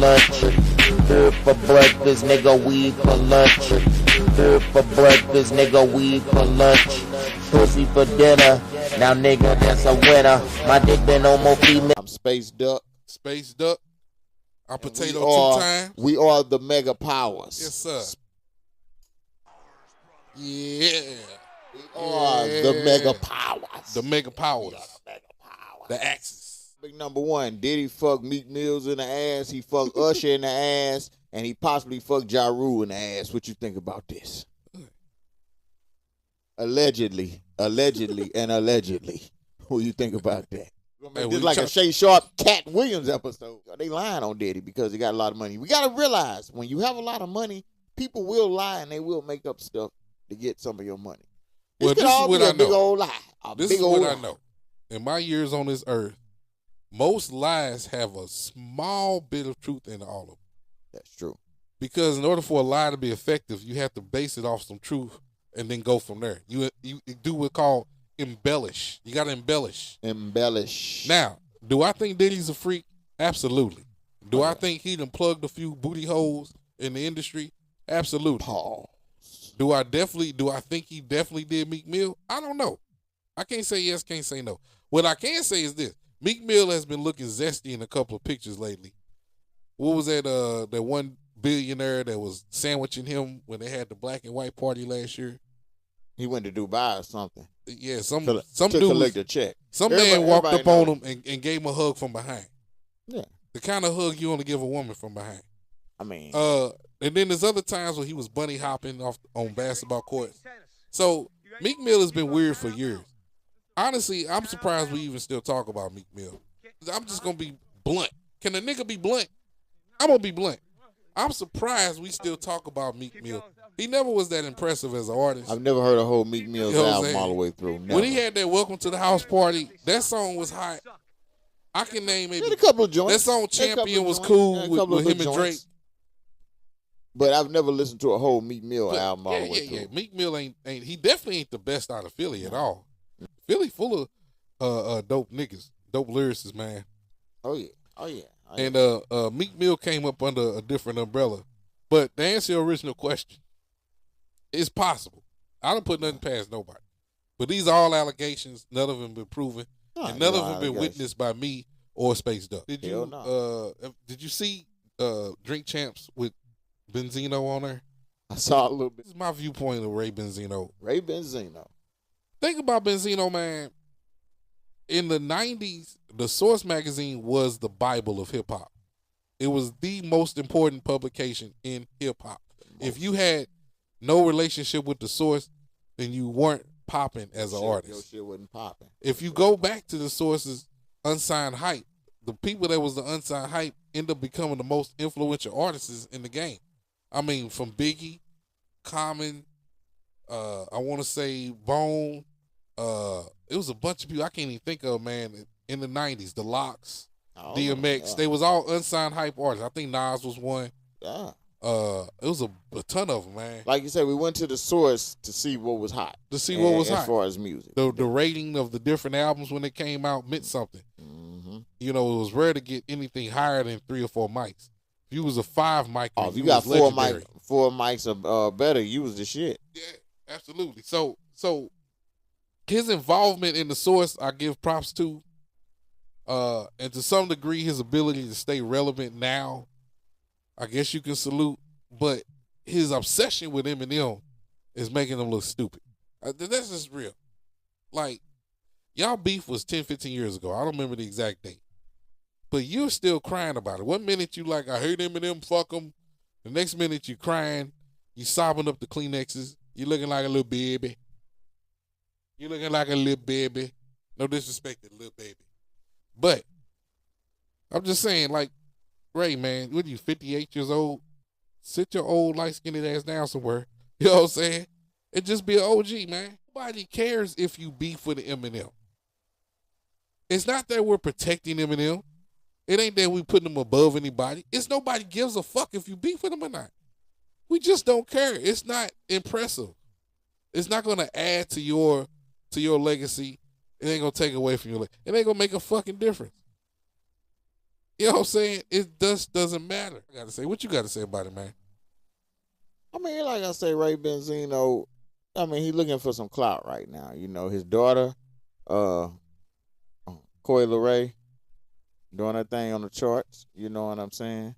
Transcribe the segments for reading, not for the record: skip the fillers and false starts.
lunch. Food for breakfast, nigga, weed for lunch. Food for breakfast, nigga, weed for lunch. Pussy for dinner, now nigga, that's a winner. My dick been on more female. I'm Space Duck. Space Duck. I'm Potato 2 times. We are the mega powers. Yes, sir. Yeah. We are the mega powers. The mega powers. The axis. Big number one, Diddy fucked Meek Mills in the ass. He fucked Usher in the ass. And he possibly fucked Ja Rule in the ass. What you think about this? Allegedly. And allegedly. What do you think about that? Hey, this is like a Shay Sharp, Cat Williams episode. They lying on Diddy because he got a lot of money. We got to realize when you have a lot of money, people will lie and they will make up stuff to get some of your money. Well, this is what I know. Big old lie. This is what I know. In my years on this earth, most lies have a small bit of truth in all of them. That's true. Because in order for a lie to be effective, you have to base it off some truth and then go from there. You do what's called embellish. You got to embellish. Embellish. Now, do I think Diddy's a freak? Absolutely. Do I think he done plugged a few booty holes in the industry? Absolutely. Pause. Do I think he definitely did Meek Mill? I don't know. I can't say yes, can't say no. What I can say is this. Meek Mill has been looking zesty in a couple of pictures lately. What was that one billionaire that was sandwiching him when they had the black and white party last year? He went to Dubai or something. Yeah, some to dude collect a check. Some man walked up on him and gave him a hug from behind. Yeah. The kind of hug you only give a woman from behind. I mean. And then there's other times where he was bunny hopping off on basketball courts. So Meek Mill has been weird for years. Honestly, I'm surprised we even still talk about Meek Mill. I'm just gonna be blunt. Can a nigga be blunt? I'm gonna be blunt. I'm surprised we still talk about Meek Mill. He never was that impressive as an artist. I've never heard a whole Meek Mill's album all the way through. Never. When he had that Welcome to the House party, that song was hot. I can name maybe a couple of joints. That song Champion was cool with him and Drake. But I've never listened to a whole Meek Mill album all the way through. Yeah. Meek Mill ain't he definitely ain't the best out of Philly at all. Philly full of dope niggas, dope lyricists, man. Oh yeah. And Meek Mill came up under a different umbrella. But to answer your original question, it's possible. I don't put nothing past nobody. But these are all allegations. None of them been proven. And none of them been witnessed by me or Space Duck. Did you see Drink Champs with Benzino on there? I saw a little bit. This is my viewpoint of Ray Benzino. Ray Benzino. Think about Benzino, man. In the 90s, the Source magazine was the Bible of hip-hop. It was the most important publication in hip-hop. If you had no relationship with the Source, then you weren't popping as an artist. Your shit wasn't popping. If you go back to the Source's unsigned hype, the people that was the unsigned hype end up becoming the most influential artists in the game. I mean, from Biggie, Common, I want to say Bone. It was a bunch of people I can't even think of, man, in the 90s. The Locks, DMX. Yeah. They was all unsigned hype artists. I think Nas was one. Yeah. It was a ton of them, man. Like you said, we went to the Source to see what was hot. What was hot. As far as music. The rating of the different albums when they came out meant something. Mm-hmm. You know, it was rare to get anything higher than 3 or 4 mics. If you was a 5 mic, if you got 4 mics or better, you was the shit. Yeah, absolutely. So his involvement in the Source, I give props to. And to some degree, his ability to stay relevant now, I guess you can salute. But his obsession with Eminem is making him look stupid. That's just real. Like, y'all beef was 10, 15 years ago. I don't remember the exact date. But you're still crying about it. One minute you like, I hate Eminem, fuck him. The next minute you crying, you sobbing up the Kleenexes. You looking like a little baby. You looking like a little baby. No disrespect to little baby. But I'm just saying, like, Ray, man, what are you, 58 years old? Sit your old light-skinned ass down somewhere. You know what I'm saying? And just be an OG, man. Nobody cares if you beef with Eminem. It's not that we're protecting Eminem. It ain't that we putting him above anybody. It's nobody gives a fuck if you beef with him or not. We just don't care. It's not impressive. It's not going to add to your legacy. It ain't going to take away from your legacy. It ain't going to make a fucking difference. You know what I'm saying? It just doesn't matter. I gotta say, what you gotta say about it, man? I mean, like I say, Ray Benzino, I mean, he's looking for some clout right now. You know, his daughter, uh, Coi Leray, doing her thing on the charts. You know what I'm saying?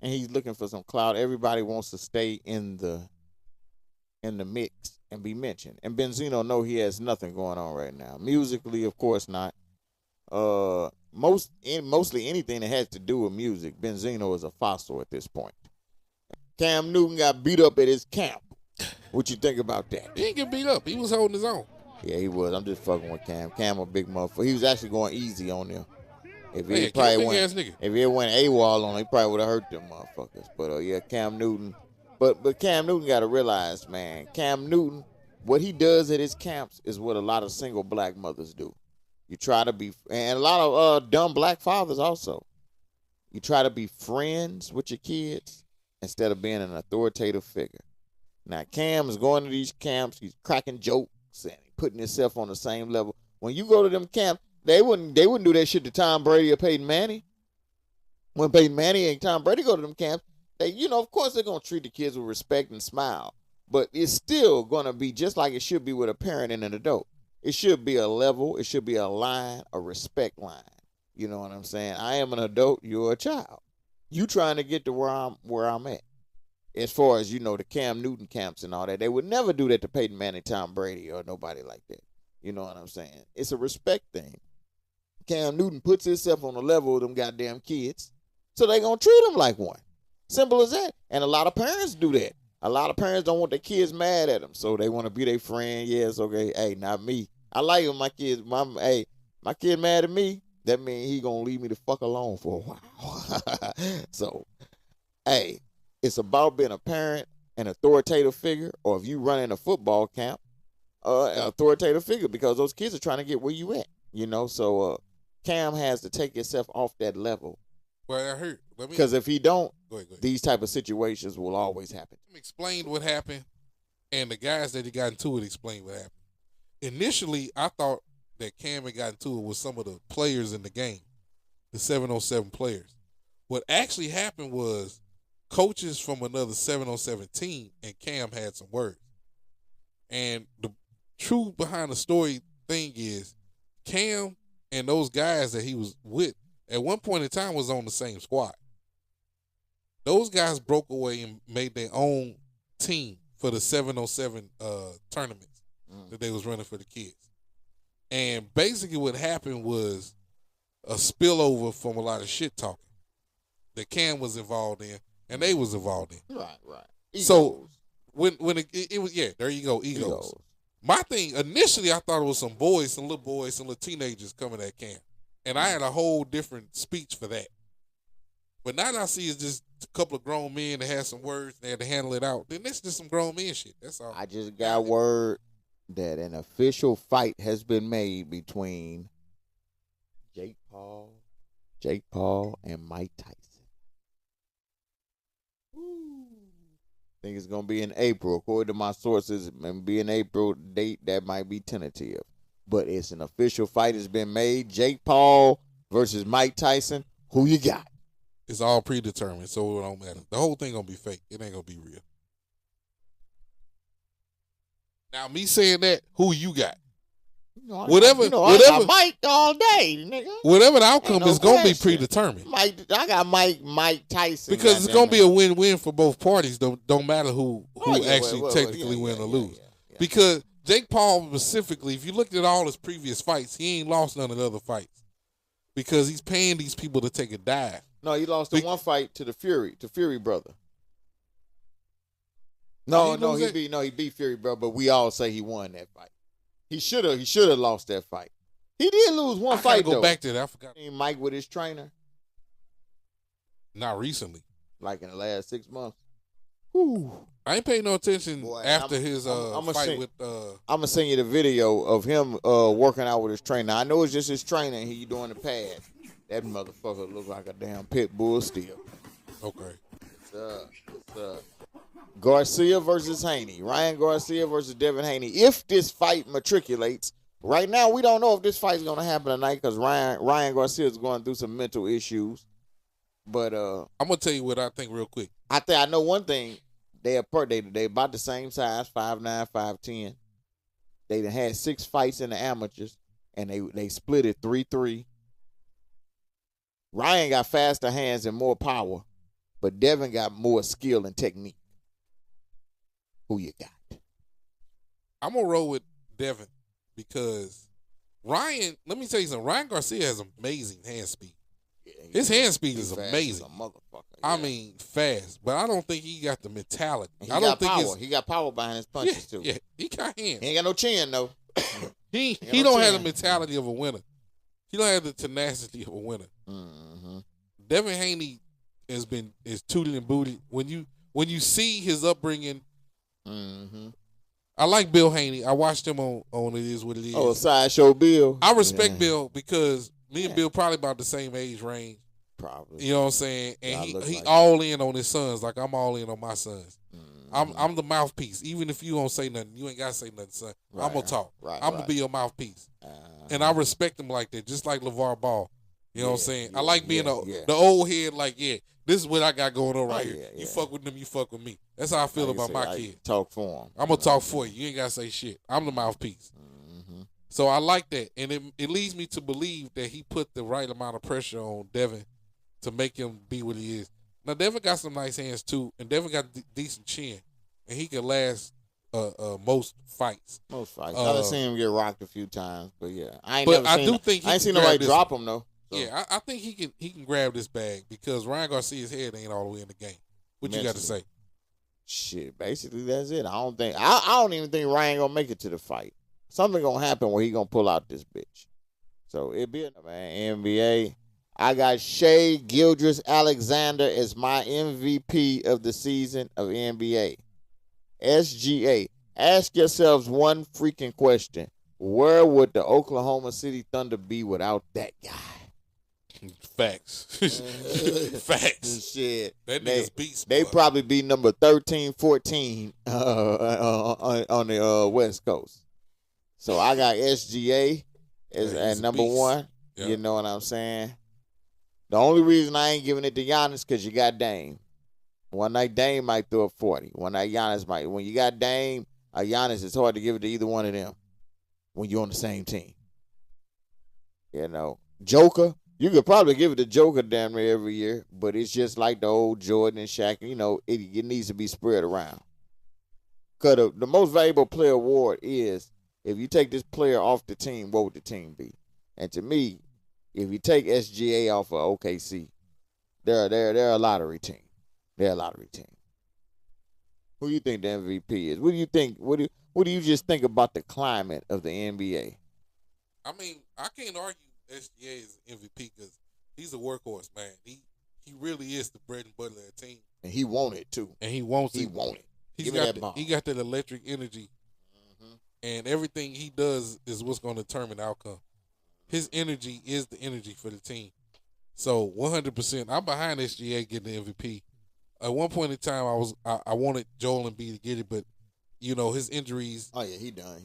And he's looking for some clout. Everybody wants to stay in the mix and be mentioned. And Benzino know he has nothing going on right now. Musically, of course not. Mostly anything that has to do with music, Benzino is a fossil at this point. Cam Newton got beat up at his camp. What you think about that? He didn't get beat up. He was holding his own. Yeah, he was. I'm just fucking with Cam. Cam a big motherfucker. He was actually going easy on them. If he Man, probably big went, ass nigga. if he went AWOL on him, he probably would have hurt them motherfuckers. But yeah, Cam Newton. But Cam Newton got to realize, man, Cam Newton, what he does at his camps is what a lot of single black mothers do. You try to be, and a lot of dumb black fathers also. You try to be friends with your kids instead of being an authoritative figure. Now, Cam is going to these camps. He's cracking jokes and putting himself on the same level. When you go to them camps, they wouldn't do that shit to Tom Brady or Peyton Manning. When Peyton Manning and Tom Brady go to them camps, they, of course they're going to treat the kids with respect and smile. But it's still going to be just like it should be with a parent and an adult. It should be a level. It should be a line, a respect line. You know what I'm saying? I am an adult. You're a child. You trying to get to where I'm at. As far as, the Cam Newton camps and all that, they would never do that to Peyton Manning, Tom Brady, or nobody like that. You know what I'm saying? It's a respect thing. Cam Newton puts himself on the level of them goddamn kids, so they going to treat him like one. Simple as that. And a lot of parents do that. A lot of parents don't want their kids mad at them, so they want to be their friend. Yes, okay. Hey, not me. I like when my kids, my kid mad at me, that means he going to leave me the fuck alone for a while. So, hey, it's about being a parent, an authoritative figure, or if you run in a football camp, an authoritative figure, because those kids are trying to get where you at, So Cam has to take himself off that level. Well, I heard. Because if he don't, go ahead. These type of situations will always happen. Explained what happened, and the guys that he got into it explained what happened. Initially, I thought that Cam had got into it with some of the players in the game, the 707 players. What actually happened was coaches from another 707 team and Cam had some words. And the truth behind the story thing is Cam and those guys that he was with at one point in time was on the same squad. Those guys broke away and made their own team for the 707 tournaments that they was running for the kids. And basically what happened was a spillover from a lot of shit talking that Cam was involved in and they was involved in. Right. Egos. So when it was, there you go, egos. My thing, initially I thought it was some little boys, some little teenagers coming at Cam. And I had a whole different speech for that. But now that I see it's just a couple of grown men that had some words, they had to handle it out. Then it's just some grown men shit. That's all. I just got word that an official fight has been made between Jake Paul and Mike Tyson. I think it's going to be in April. According to my sources, it may be in April. Date that might be tentative. But it's an official fight has been made. Jake Paul versus Mike Tyson. Who you got? It's all predetermined, so it don't matter. The whole thing going to be fake. It ain't going to be real. Now, me saying that, who you got? Whatever. I got Mike all day, nigga. Whatever the outcome is going to be predetermined. I got Mike Tyson. Because it's going to be a win-win for both parties. Don't matter who technically win or lose. Yeah. Because Jake Paul specifically, if you looked at all his previous fights, he ain't lost none of the other fights. Because he's paying these people to take a dive. No, he lost the one fight to Fury brother. He beat Fury brother, but we all say he won that fight. He should have lost that fight. He did lose one fight though. Go back to that. I forgot. Mike with his trainer. Not recently. Like in the last 6 months. Whew. I ain't paying no attention after his fight with. I'm gonna send you the video of him working out with his trainer. I know it's just his trainer and he doing the pad. That motherfucker look like a damn pit bull still. Okay. It's Garcia versus Haney. Ryan Garcia versus Devin Haney. If this fight matriculates, Right now, we don't know if this fight's gonna happen tonight because Ryan Garcia is going through some mental issues. But I'm gonna tell you what I think real quick. I know one thing. They about the same size, 5'9", 5'10". They done had 6 fights in the amateurs, and they split it 3-3. Ryan got faster hands and more power, but Devin got more skill and technique. Who you got? I'm gonna roll with Devin because Ryan. Let me tell you something. Ryan Garcia has amazing hand speed. Yeah, His hand speed is fast amazing. as a motherfucker. I yeah. mean, fast, but I don't think he got the mentality. He I got don't think power. He got power behind his punches too. Yeah, he got hands. He ain't got no chin though. He no don't have the chin. mentality of a winner. He don't have the tenacity of a winner. Mm-hmm. Devin Haney is tooted and booted. When you see his upbringing, Mm-hmm. I like Bill Haney. I watched him on It Is What It Is. Oh, Sideshow Bill. I respect Bill because me and Bill probably about the same age range. Probably. You know what I'm saying? And he like all in on his sons like I'm all in on my sons. Mm-hmm. I'm the mouthpiece. Even if you don't say nothing, you ain't got to say nothing, son. Right, I'm going to talk. right, I'm going to be your mouthpiece. And I respect him like that, just like LeVar Ball. You know what I'm saying? I like being the old head, like, this is what I got going on right here. You fuck with them, you fuck with me. That's how I feel about my kid. Talk for him. I'm going to talk for you. You ain't got to say shit. I'm the mouthpiece. Mm-hmm. So I like that. And it leads me to believe that he put the right amount of pressure on Devin to make him be what he is. Now, Devin got some nice hands, too, and Devin got a decent chin, and he can last most fights. Most fights. I've seen him get rocked a few times, but yeah. I ain't seen nobody drop him, though. So. Yeah, I think he can grab this bag because Ryan Garcia's head ain't all the way in the game. What you got to say? Shit, basically that's it. I don't even think Ryan gonna make it to the fight. Something gonna happen where he gonna pull out this bitch. So it be man, NBA. I got Shai Gilgeous-Alexander as my MVP of the season of NBA. SGA. Ask yourselves one freaking question. Where would the Oklahoma City Thunder be without that guy? Facts. Facts. Shit. That nigga's beast. They probably be number 13, 14 on the West Coast. So I got SGA as at number one. Yep. You know what I'm saying? The only reason I ain't giving it to Giannis because you got Dame. One night Dame might throw up 40. One night Giannis might. When you got Dame or Giannis, it's hard to give it to either one of them when you're on the same team. You know, Joker, you could probably give it to Joker damn near every year, but it's just like the old Jordan and Shaq. You know, it needs to be spread around. Because the most valuable player award is if you take this player off the team, what would the team be? And to me, if you take SGA off of OKC, they're a lottery team. They're a lottery team. Who do you think the MVP is? What do you think? What do you just think about the climate of the NBA? I mean, I can't argue SGA is MVP because he's a workhorse, man. He really is the bread and butter of the team. And he want it too. And he wants it. He want it. He got that electric energy. Mm-hmm. And everything he does is what's going to determine the outcome. His energy is the energy for the team. So 100%, I'm behind SGA getting the MVP. At one point in time, I wanted Joel Embiid to get it, but you know his injuries. Oh yeah, he done.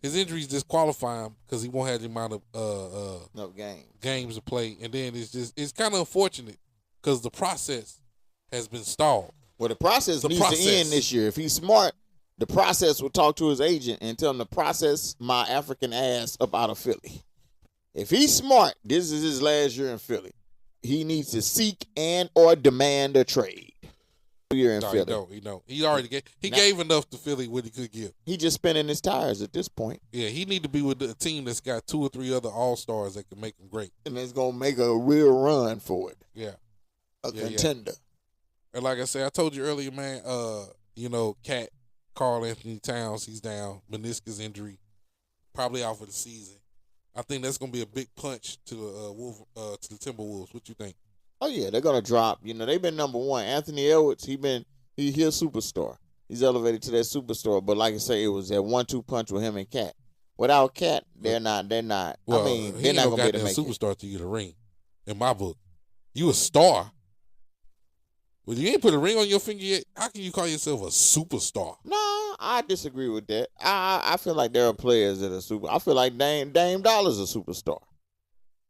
His injuries disqualify him because he won't have the amount of no games to play, and then it's kind of unfortunate because the process has been stalled. Well, the process needs to end this year. If he's smart, the process will talk to his agent and tell him to process my African ass up out of Philly. If he's smart, this is his last year in Philly. He needs to seek and or demand a trade. Year in Philly. He don't. He already gave enough to Philly what he could give. He just spinning his tires at this point. Yeah, he need to be with a team that's got 2 or 3 other all-stars that can make him great. And it's going to make a real run for it. Yeah. A contender. And like I said, I told you earlier, man, Cat, Karl Anthony Towns, he's down. Meniscus injury. Probably out for the season. I think that's going to be a big punch to the Timberwolves. What you think? Oh yeah, they're gonna drop. You know, they've been number one. Anthony Edwards, he's a superstar. He's elevated to that superstar. But like I say, it was that 1-2 punch with him and Cat. Without Cat, they're not. Well, I mean, they're not gonna be able to make superstar to you the ring. In my book, you a star. Well, you ain't put a ring on your finger yet. How can you call yourself a superstar? No, I disagree with that. I feel like there are players that are super. I feel like Dame Dollar's a superstar.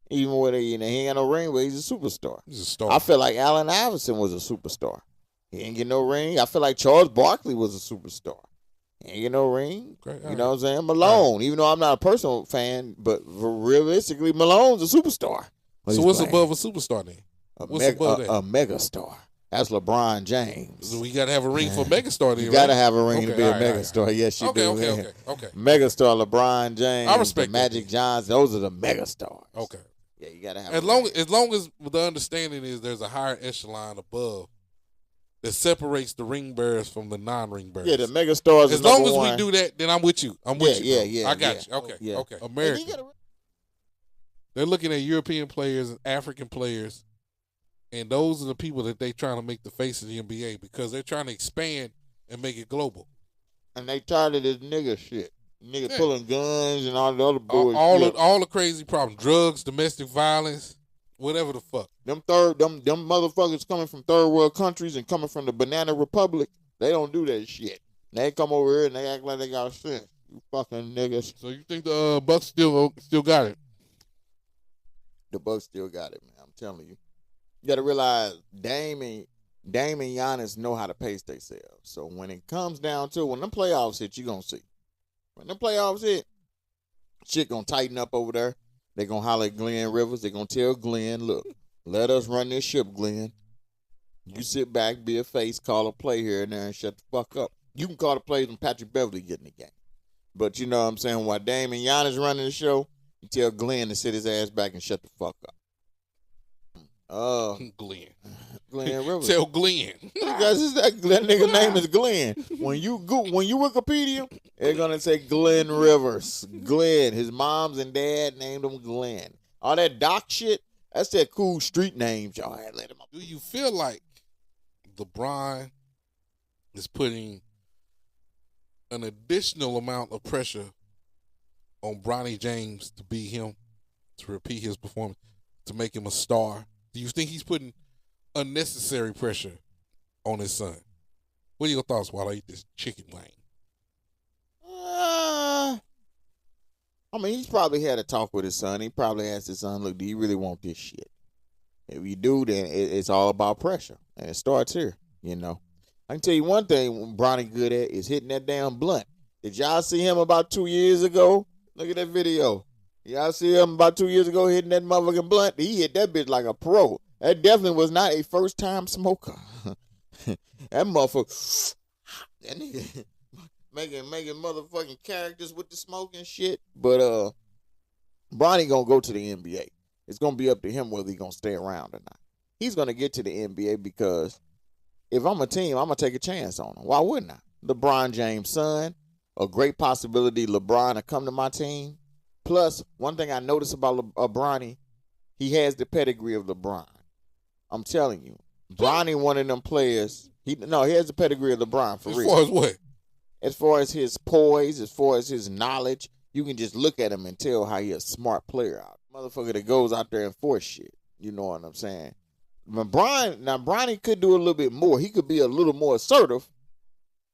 Even when he ain't got no ring, but he's a superstar. He's a star. I feel like Allen Iverson was a superstar. He ain't get no ring. I feel like Charles Barkley was a superstar. He ain't get no ring. Okay, you know what I'm saying? Malone, even though I'm not a personal fan, but realistically, Malone's a superstar. So what's above a superstar then? What's above that? A megastar. That's LeBron James. So we got to have a ring for megastar then, You got to right? have a ring to be a right, megastar. right. Yes, you do. Okay. Megastar LeBron James. I respect the Magic Johnson. Those are the megastars. Okay. Yeah, you got to have as long as the understanding is there's a higher echelon above that separates the ring bearers from the non-ring bearers. Yeah, the megastars. As long as we do that, then I'm with you. I'm with you. Yeah. I got you. Okay. American. They're looking at European players and African players, and those are the people that they trying to make the face of the NBA because they're trying to expand and make it global. And they tired of this nigga shit. Nigga pulling guns and all the other bullshit. All the crazy problems. Drugs, domestic violence, whatever the fuck. Them motherfuckers coming from third world countries and coming from the Banana Republic, they don't do that shit. They come over here and they act like they got sense. You fucking niggas. So you think the Bucks still got it? The Bucks still got it, man. I'm telling you. You got to realize Dame and Giannis know how to pace themselves. So when it comes down to when them playoffs hit, you going to see. When them playoffs hit, shit going to tighten up over there. They going to holler at Glenn Rivers. They going to tell Glenn, look, let us run this ship, Glenn. You sit back, be a face, call a play here and there, and shut the fuck up. You can call the plays when Patrick Beverly get in the game. But you know what I'm saying? While Dame and Giannis running the show, you tell Glenn to sit his ass back and shut the fuck up. Glenn Rivers. Tell Glenn. that nigga name is Glenn. When you Wikipedia, they're gonna say Glenn Rivers. Glenn. His moms and dad named him Glenn. All that Doc shit, that's that cool street names y'all had let him up. Do you feel like LeBron is putting an additional amount of pressure on Bronny James to be him, to repeat his performance, to make him a star? Do you think he's putting unnecessary pressure on his son? What are your thoughts while I eat this chicken wing? I mean, he's probably had a talk with his son. He probably asked his son, look, do you really want this shit? If you do, then it's all about pressure. And it starts here, you know. I can tell you one thing Bronny good at is hitting that damn blunt. Did y'all see him about 2 years ago? Look at that video. Y'all see him about 2 years ago hitting that motherfucking blunt? He hit that bitch like a pro. That definitely was not a first-time smoker. That motherfucker, that nigga making motherfucking characters with the smoking shit. But Bronny gonna go to the NBA. It's gonna be up to him whether he gonna stay around or not. He's gonna get to the NBA because if I'm a team, I'm gonna take a chance on him. Why wouldn't I? LeBron James' son, a great possibility LeBron to come to my team. Plus, one thing I noticed about Bronny, he has the pedigree of LeBron. I'm telling you. Bronny, one of them players, he has the pedigree of LeBron for real. As far as what? As far as his poise, as far as his knowledge, you can just look at him and tell how he's a smart player out. Motherfucker that goes out there and force shit. You know what I'm saying? Bronny could do a little bit more. He could be a little more assertive,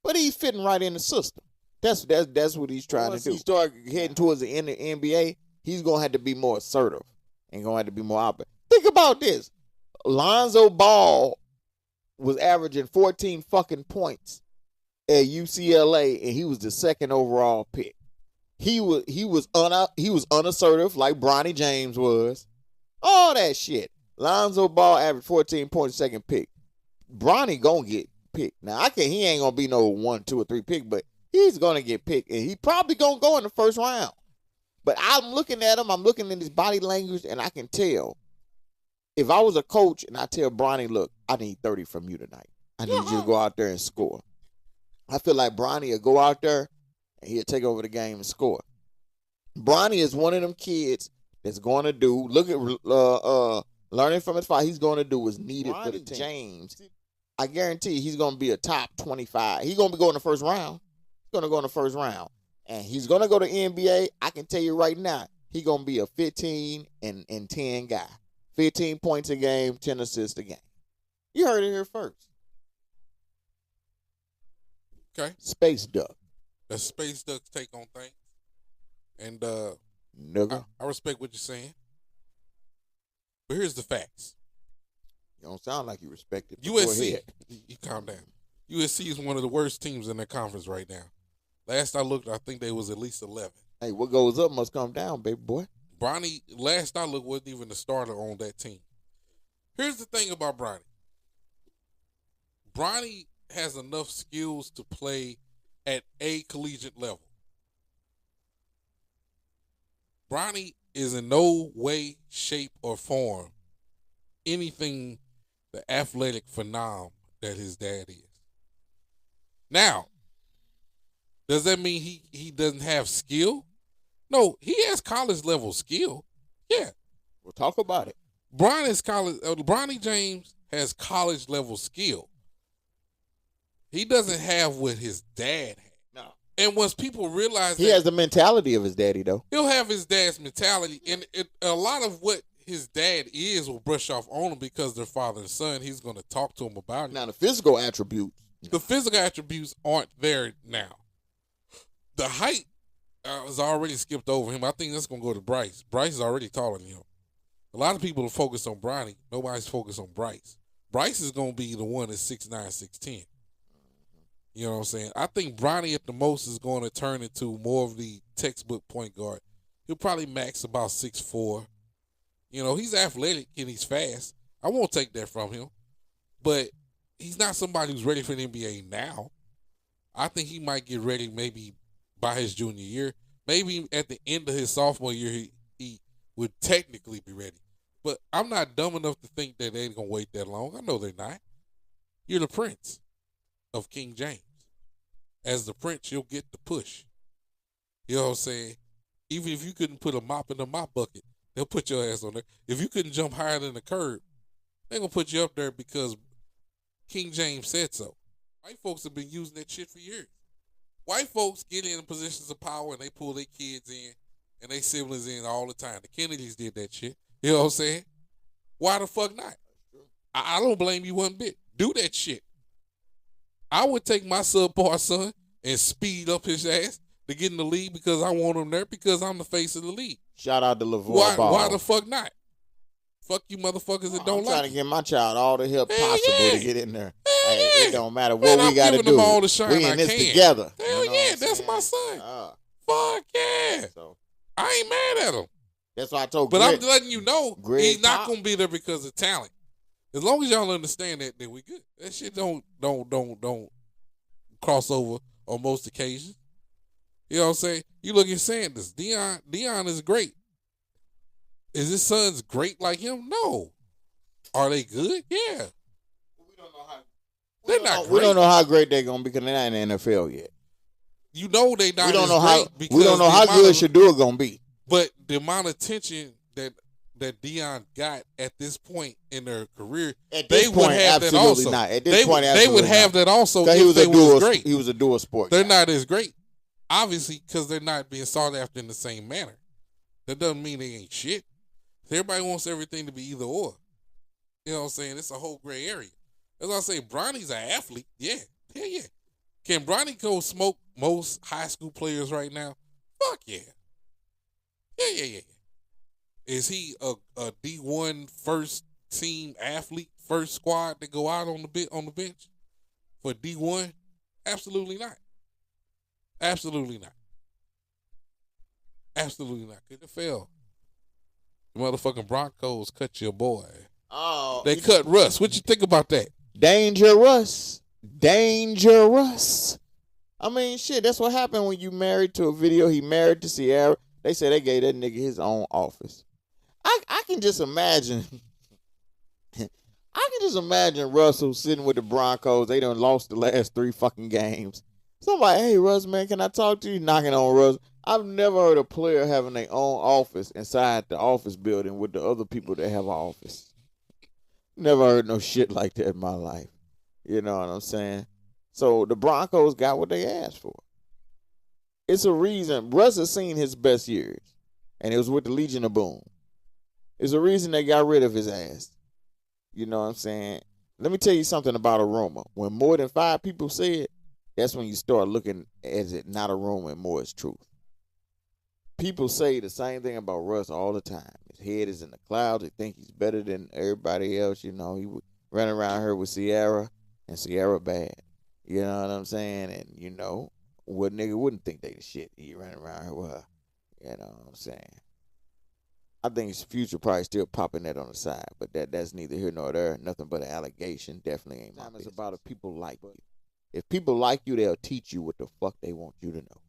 but he's fitting right in the system. That's what he's trying to do. He start heading towards the end of the NBA, he's going to have to be more assertive and going to have to be more open. Think about this. Lonzo Ball was averaging 14 fucking points at UCLA, and he was the second overall pick. He was unassertive like Bronny James was. All that shit. Lonzo Ball averaged 14 points, second pick. Bronny gonna get picked. Now he ain't gonna be no 1, 2, or 3 pick, but he's gonna get picked, and he probably gonna go in the first round. But I'm looking at him, I'm looking at his body language, and I can tell. If I was a coach and I tell Bronny, look, I need 30 from you tonight. I need you to go out there and score. I feel like Bronny will go out there and he'll take over the game and score. Bronny is one of them kids that's going to do, look at learning from his father, he's going to do what's needed for the team. James, I guarantee he's going to be a top 25. He's going to be going in the first round. He's going to go in the first round. And he's going to go to NBA. I can tell you right now, he's going to be a 15 and 10 guy. 15 points a game, 10 assists a game. You heard it here first. Okay. Space Duck. That's Space Duck's take on things. And Nigga. I respect what you're saying. But here's the facts. You don't sound like you respect it. USC, you calm down. USC is one of the worst teams in their conference right now. Last I looked, I think they was at least 11. Hey, what goes up must come down, baby boy. Bronny, last I looked, wasn't even the starter on that team. Here's the thing about Bronny. Bronny has enough skills to play at a collegiate level. Bronny is in no way, shape, or form anything the athletic phenom that his dad is. Now, does that mean he doesn't have skill? No, he has college level skill. Yeah. We'll talk about it. Bronny James has college level skill. He doesn't have what his dad had. No. And once people realize he has the mentality of his daddy, though. He'll have his dad's mentality, and a lot of what his dad is will brush off on him because they're father and son. He's going to talk to him about it. Now, the physical attributes. The physical attributes aren't there now. The height has already skipped over him. I think that's going to go to Bryce. Bryce is already taller than him. A lot of people are focused on Bronny. Nobody's focused on Bryce. Bryce is going to be the one that's 6'9", 6'10". You know what I'm saying? I think Bronny at the most is going to turn into more of the textbook point guard. He'll probably max about 6'4". You know, he's athletic and he's fast. I won't take that from him. But he's not somebody who's ready for the NBA now. I think he might get ready maybe by his junior year. Maybe at the end of his sophomore year, he would technically be ready. But I'm not dumb enough to think that they ain't going to wait that long. I know they're not. You're the prince of King James. As the prince, you'll get the push. You know what I'm saying? Even if you couldn't put a mop in the mop bucket, they'll put your ass on there. If you couldn't jump higher than the curb, they're going to put you up there because King James said so. White folks have been using that shit for years. White folks get in positions of power and they pull their kids in and their siblings in all the time. The Kennedys did that shit. You know what I'm saying? Why the fuck not? I don't blame you one bit. Do that shit. I would take my subpar son and speed up his ass to get in the league because I want him there because I'm the face of the league. Shout out to LeVar Ball. Why the fuck not? Fuck you motherfuckers that don't like I'm trying to get my child all the help possible to get in there. Hey, it don't matter what Man, we got to do. All the shine we in this together. Hell yeah, that's my son. Fuck yeah. So, I ain't mad at him. That's why I told But Greg, I'm letting you know he's not going to be there because of talent. As long as y'all understand that, then we good. That shit don't cross over on most occasions. You know what I'm saying? You look at Sanders. Dion is great. Is his sons great like him? No. Are they good? Yeah. We don't know how. They're not great. We don't know how great they're gonna be because they're not in the NFL yet. You know they not. We don't know how. We don't know how good Shador gonna be. But the amount of attention that Dion got at this point in their career, they would have that also. Not. At this point, they would have that also if he was great. He was a dual sport. They're not as great, obviously, because they're not being sought after in the same manner. That doesn't mean they ain't shit. Everybody wants everything to be either or. You know what I'm saying? It's a whole gray area. As I say, Bronny's an athlete. Yeah. Hell yeah. Can Bronny go smoke most high school players right now? Fuck yeah. Yeah. Is he a D1 first team athlete, first squad to go out on the bench for D1? Absolutely not. Absolutely not. Absolutely not. Couldn't have failed. The motherfucking Broncos cut your boy. Oh. They cut Russ. What you think about that? Dangerous. I mean, shit, that's what happened when you married to a video. He married to Sierra. They said they gave that nigga his own office. I can just imagine. I can just imagine Russell sitting with the Broncos. They done lost the last 3 fucking games. Somebody, hey, Russ, man, can I talk to you? Knocking on Russ. I've never heard a player having their own office inside the office building with the other people that have an office. Never heard no shit like that in my life. You know what I'm saying? So the Broncos got what they asked for. It's a reason. Russ has seen his best years, and it was with the Legion of Boom. It's a reason they got rid of his ass. You know what I'm saying? Let me tell you something about a rumor. When more than 5 people say it, that's when you start looking at it not a rumor and more as truth. People say the same thing about Russ all the time. His head is in the clouds. They think he's better than everybody else. You know, he would run around here with Sierra, and Sierra bad. You know what I'm saying? And, you know, what nigga wouldn't think they the shit? He running around here with her. You know what I'm saying? I think his future probably still popping that on the side, but that's neither here nor there. Nothing but an allegation. Definitely ain't my business. It's about if people like you. If people like you, they'll teach you what the fuck they want you to know.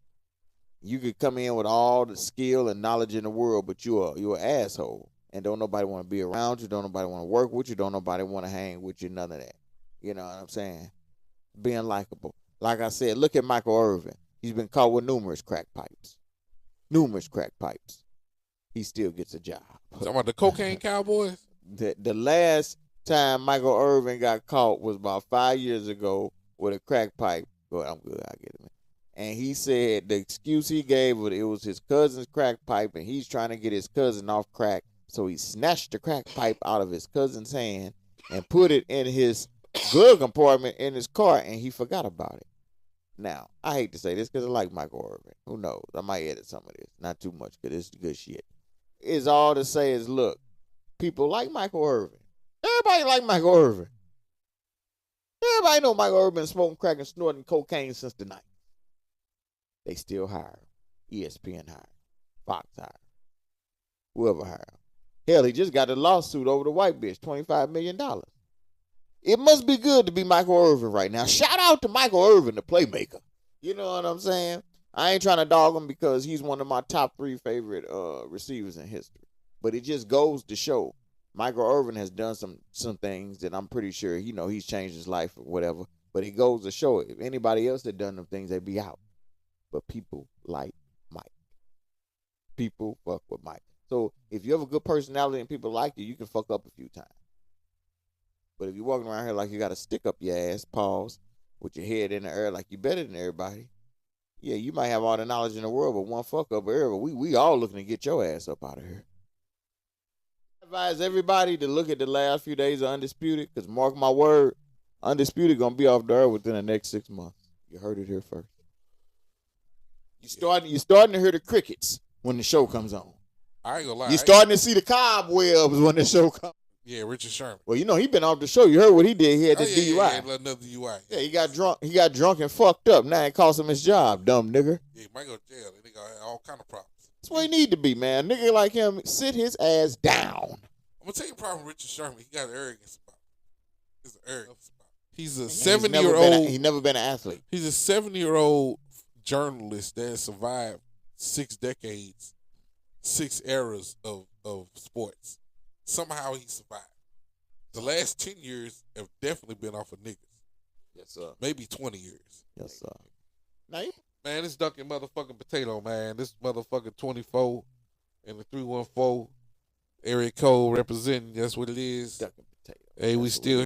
You could come in with all the skill and knowledge in the world, but you're an asshole. And don't nobody want to be around you. Don't nobody want to work with you. Don't nobody want to hang with you. None of that. You know what I'm saying? Being likable. Like I said, look at Michael Irvin. He's been caught with numerous crack pipes. He still gets a job. Talking about the cocaine cowboys? The last time Michael Irvin got caught was about 5 years ago with a crack pipe. Well, I'm good. I get it, man. And he said the excuse he gave was it was his cousin's crack pipe, and he's trying to get his cousin off crack. So he snatched the crack pipe out of his cousin's hand and put it in his glove compartment in his car, and he forgot about it. Now, I hate to say this because I like Michael Irvin. Who knows? I might edit some of this. Not too much because it's good shit. It's all to say is, look, people like Michael Irvin. Everybody like Michael Irvin. Everybody know Michael Irvin smoking crack and snorting cocaine since the 90s. They still hire him. ESPN hire him. Fox hire him. Whoever hire him. Hell, he just got a lawsuit over the white bitch, $25 million. It must be good to be Michael Irvin right now. Shout out to Michael Irvin, the playmaker. You know what I'm saying? I ain't trying to dog him because he's one of my top 3 favorite receivers in history. But it just goes to show Michael Irvin has done some things that I'm pretty sure, you know, he's changed his life or whatever. But it goes to show if anybody else had done them things, they'd be out. But people like Mike. People fuck with Mike. So if you have a good personality and people like you, you can fuck up a few times. But if you're walking around here like you got to stick up your ass, pause, with your head in the air like you better than everybody, yeah, you might have all the knowledge in the world, but one fuck up area, we all looking to get your ass up out of here. I advise everybody to look at the last few days of Undisputed, because mark my word, Undisputed going to be off the air within the next 6 months. You heard it here first. You're starting to hear the crickets when the show comes on. I ain't gonna lie. You're starting to see the cobwebs when the show comes. Yeah, Richard Sherman. Well, you know, he been off the show. You heard what he did. He had the DUI. Yeah, another DUI. Yeah, he got drunk. He got drunk and fucked up. Now it cost him his job, dumb nigga. Yeah, he might go to jail. They got all kind of problems. That's what he need to be, man. Nigga like him, sit his ass down. I'm gonna tell you the problem with Richard Sherman. He got arrogance about it. He's an arrogance about it. He's a 70-year-old. He's never been an athlete. He's a 70-year-old journalist that has survived 6 decades, 6 eras of sports. Somehow he survived. The last 10 years have definitely been off of niggas. Yes, sir. Maybe 20 years. Yes, sir. Now, man, this Duck and motherfucking Potato, man. This motherfucking 24 and the 314. Area code representing. That's what it is. Duck and Potato. Hey, we still